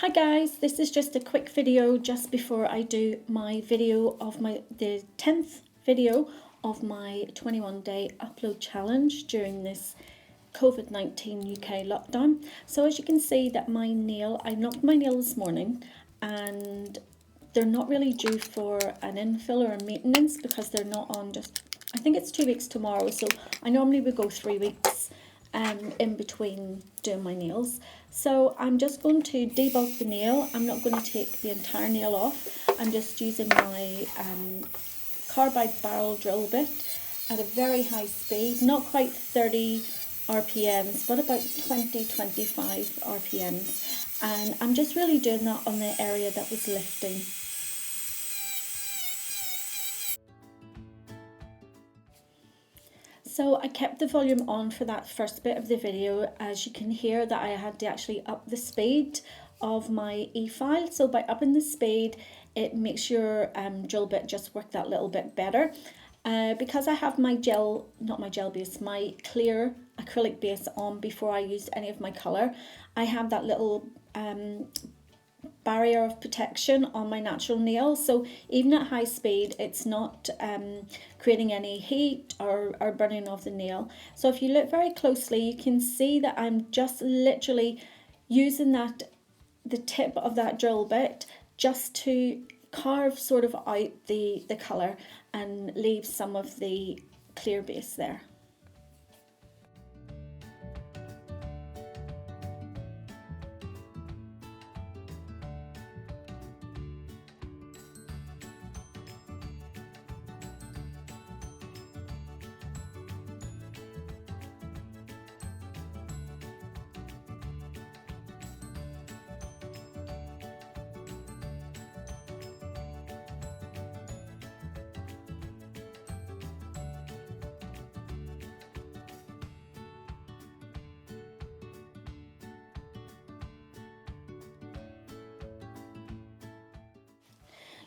Hi guys, this is just a quick video just before I do my video of the 10th video of my 21-day upload challenge during this COVID-19 UK lockdown. So as you can see that I knocked my nail this morning and they're not really due for an infill or a maintenance because they're not on I think it's 2 weeks tomorrow, so I normally would go 3 weeks in between doing my nails. So I'm just going to debulk the nail. I'm not going to take the entire nail off. I'm just using my carbide barrel drill bit at a very high speed, not quite 30 RPMs, but about 20-25 RPMs. And I'm just really doing that on the area that was lifting. So I kept the volume on for that first bit of the video. As you can hear that I had to actually up the speed of my e-file. So by upping the speed, it makes your drill bit just work that little bit better. Because I have my my clear acrylic base on before I used any of my colour, I have that little barrier of protection on my natural nail, so even at high speed it's not creating any heat or burning off the nail. So if you look very closely, you can see that I'm just literally using the tip of that drill bit just to carve sort of out the colour and leave some of the clear base there.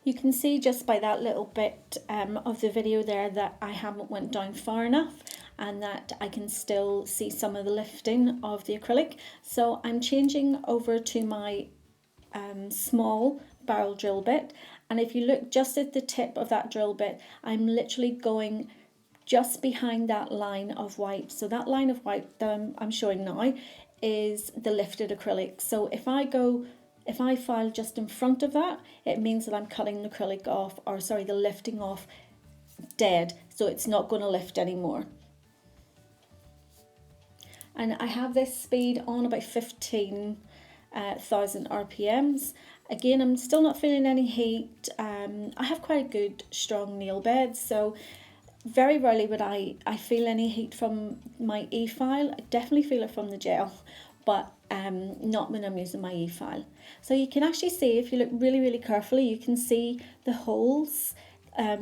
You can see just by that little bit of the video there that I haven't went down far enough and that I can still see some of the lifting of the acrylic. So I'm changing over to my small barrel drill bit, and if you look just at the tip of that drill bit, I'm literally going just behind that line of white. So that line of white that I'm showing now is the lifted acrylic. So if I file just in front of that, it means that I'm cutting the acrylic off, or sorry, the lifting off dead, so it's not going to lift anymore. And I have this speed on about 15,000 RPMs. Again, I'm still not feeling any heat. I have quite a good strong nail bed, so very rarely would I feel any heat from my e-file. I definitely feel it from the gel, but not when I'm using my e-file. So you can actually see, if you look really carefully, you can see the holes. I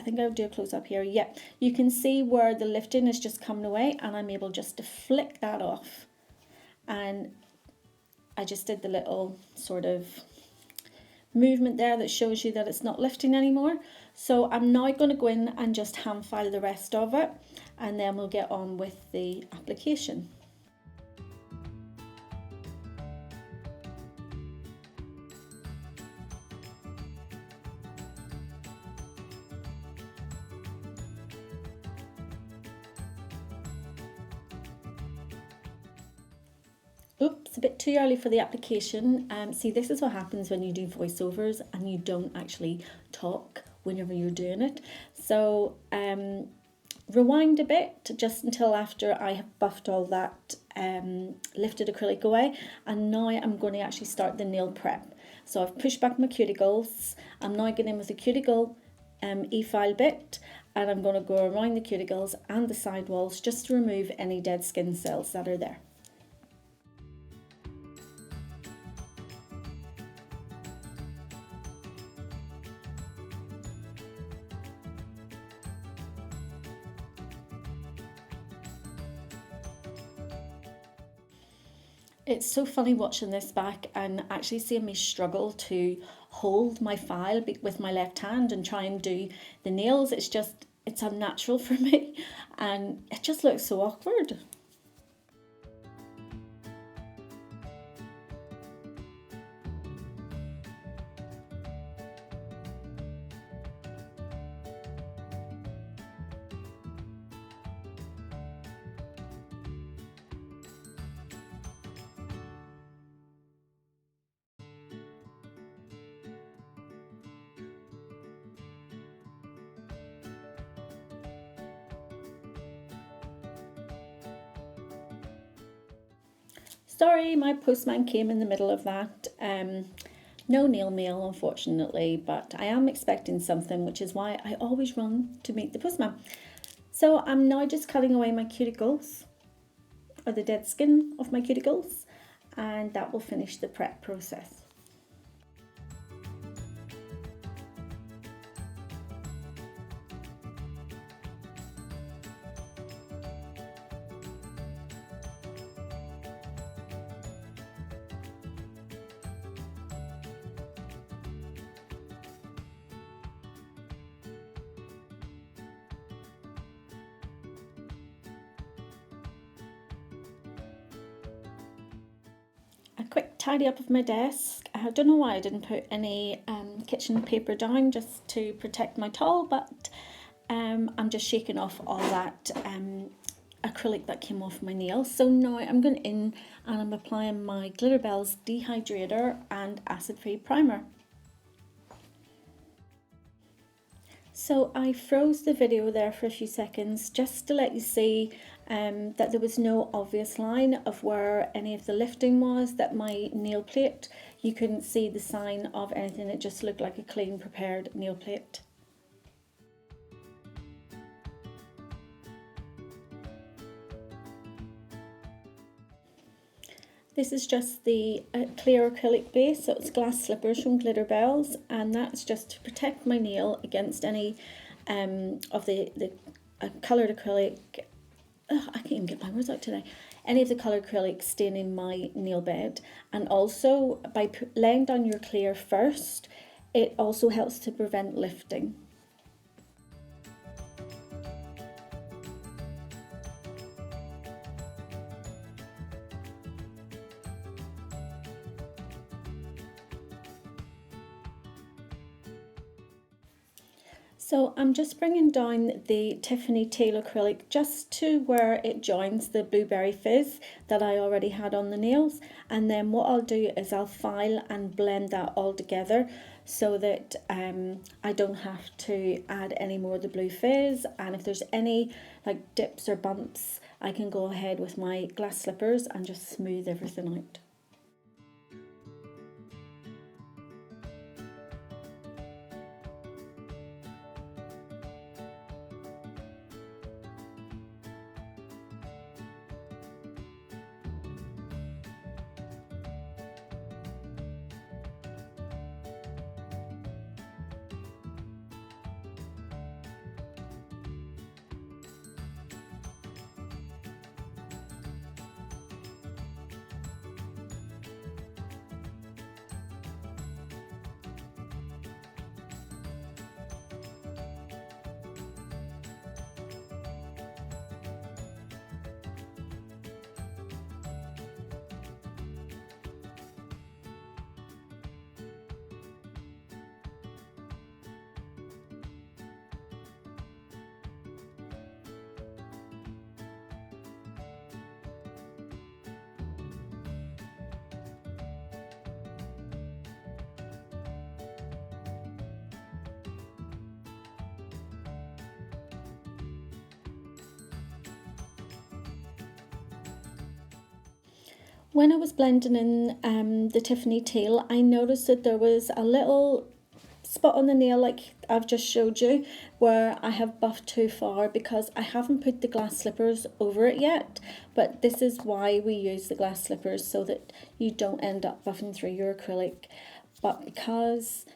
think I'll do a close up here. Yeah, you can see where the lifting is just coming away, and I'm able just to flick that off. And I just did the little sort of movement there that shows you that it's not lifting anymore. So I'm now going to go in and just hand file the rest of it, and then we'll get on with the application. Oops, a bit too early for the application. See, this is what happens when you do voiceovers and you don't actually talk whenever you're doing it. So rewind a bit just until after I have buffed all that lifted acrylic away, and now I'm going to actually start the nail prep. So I've pushed back my cuticles. I'm now getting in with the cuticle e-file bit, and I'm going to go around the cuticles and the side walls just to remove any dead skin cells that are there. It's so funny watching this back and actually seeing me struggle to hold my file with my left hand and try and do the nails. It's unnatural for me, and it just looks so awkward. Sorry, my postman came in the middle of that. No nail mail, unfortunately, but I am expecting something, which is why I always run to meet the postman. So I'm now just cutting away my cuticles, or the dead skin of my cuticles, and that will finish the prep process. A quick tidy up of my desk. I don't know why I didn't put any kitchen paper down just to protect my towel, but I'm just shaking off all that acrylic that came off my nails. So now I'm going in and I'm applying my Glitterbels dehydrator and acid-free primer. So I froze the video there for a few seconds just to let you see that there was no obvious line of where any of the lifting was, that my nail plate, you couldn't see the sign of anything, it just looked like a clean prepared nail plate. This is just the clear acrylic base, so it's glass slippers from Glitterbels, and that's just to protect my nail against any of the coloured acrylic. I can't even get my words out today. Any of the coloured acrylic staining my nail bed, and also by laying down your clear first, it also helps to prevent lifting. So I'm just bringing down the Tiffany teal acrylic just to where it joins the blueberry fizz that I already had on the nails, and then what I'll do is I'll file and blend that all together so that I don't have to add any more of the blue fizz, and if there's any like dips or bumps I can go ahead with my glass slippers and just smooth everything out. When I was blending in the Tiffany teal, I noticed that there was a little spot on the nail like I've just showed you where I have buffed too far because I haven't put the glass slippers over it yet, but this is why we use the glass slippers, so that you don't end up buffing through your acrylic. But because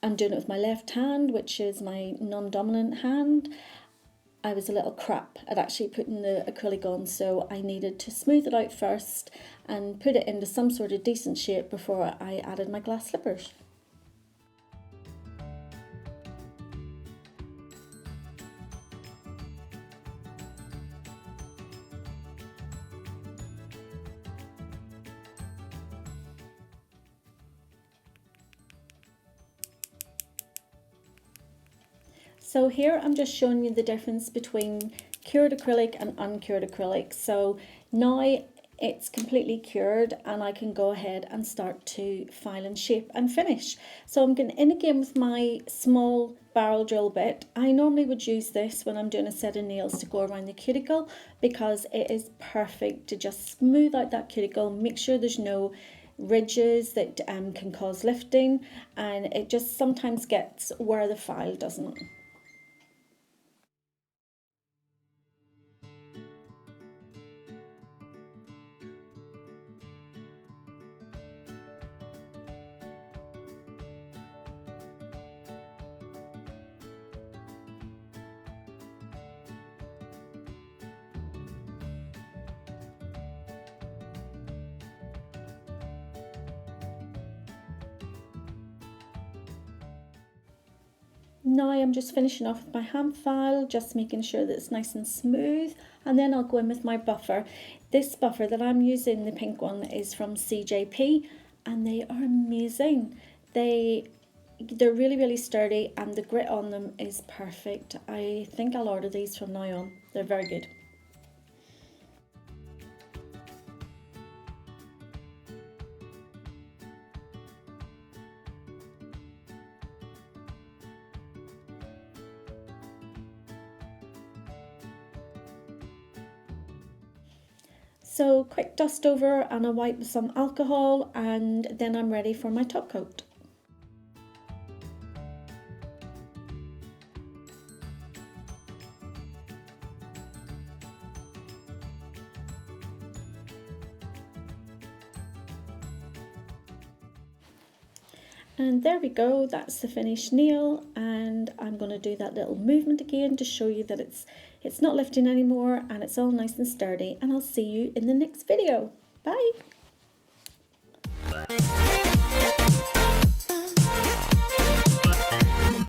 I'm doing it with my left hand, which is my non-dominant hand, I was a little crap at actually putting the acrylic on, so I needed to smooth it out first and put it into some sort of decent shape before I added my glass slippers. So here I'm just showing you the difference between cured acrylic and uncured acrylic. So now it's completely cured and I can go ahead and start to file and shape and finish. So I'm going in again with my small barrel drill bit. I normally would use this when I'm doing a set of nails to go around the cuticle, because it is perfect to just smooth out that cuticle, make sure there's no ridges that can cause lifting, and it just sometimes gets where the file doesn't. Now I'm just finishing off with my hand file, just making sure that it's nice and smooth, and then I'll go in with my buffer. This buffer that I'm using, the pink one, is from CJP, and they are amazing. They're really sturdy, and the grit on them is perfect. I think I'll order these from now on. They're very good. So quick dust over and a wipe with some alcohol, and then I'm ready for my top coat. And there we go, that's the finished nail, and I'm going to do that little movement again to show you that it's not lifting anymore and it's all nice and sturdy, and I'll see you in the next video. Bye!